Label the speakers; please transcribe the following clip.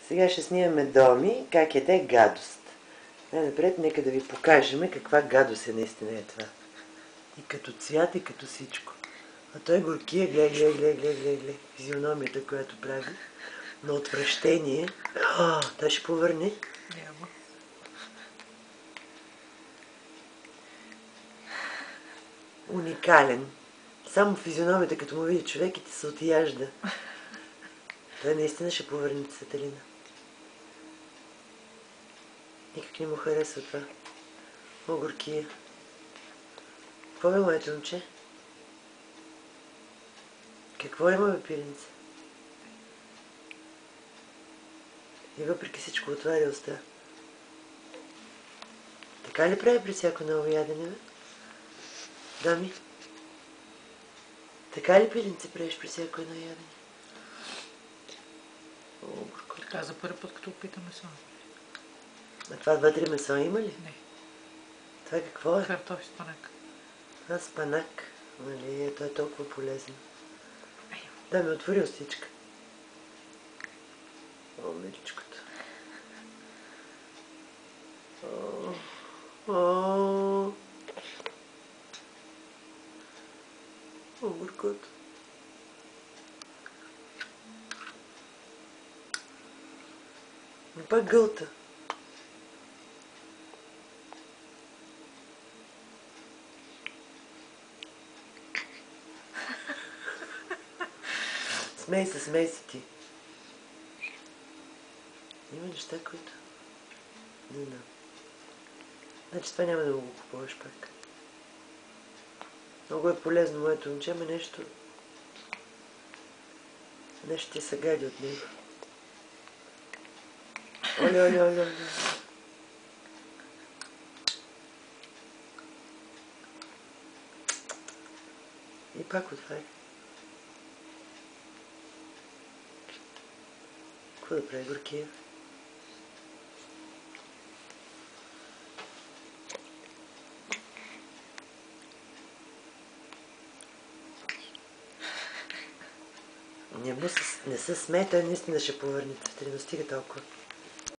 Speaker 1: Сега ще снимаме Доми, как яде гадост. Най-напред нека да ви покажем каква гадост наистина е това. И като цвят, и като всичко. А той горкия, гледай, физиономията, която прави, на отвращение. Той ще повърне.
Speaker 2: Няма.
Speaker 1: Уникален. Само физиономията, като му види човек, и ти се отяжда. Той наистина ще повърне Цветелина. Никак не му харесва това. О, горкия. Какво бе, моето момче? Какво има, бе, пиленце? И въпреки всичко отваря уста. Така ли прави при всяко ново ядене, бе? Доми? Така ли, пиленце, правиш при всяко едно ядене? О, горко.
Speaker 2: Така за първи път, като опитам месо.
Speaker 1: А това вътре месо има ли?
Speaker 2: Не.
Speaker 1: Това какво е?
Speaker 2: Картофи с панак.
Speaker 1: Спанак. Нали, той е толкова полезен. Да, ми отвори устичка. О, миличкото. О, горкото. Но пак гълта. Смей се ти. Има неща, които... Не знам. Значи това няма да го купуваш пак. Много е полезно, моето момче, ама нещо... Нещо ти се гади от него. Оле. И пак отваря. Какво да прави горкия? Не се смее, той наистина ще повърне. Не стига толкова.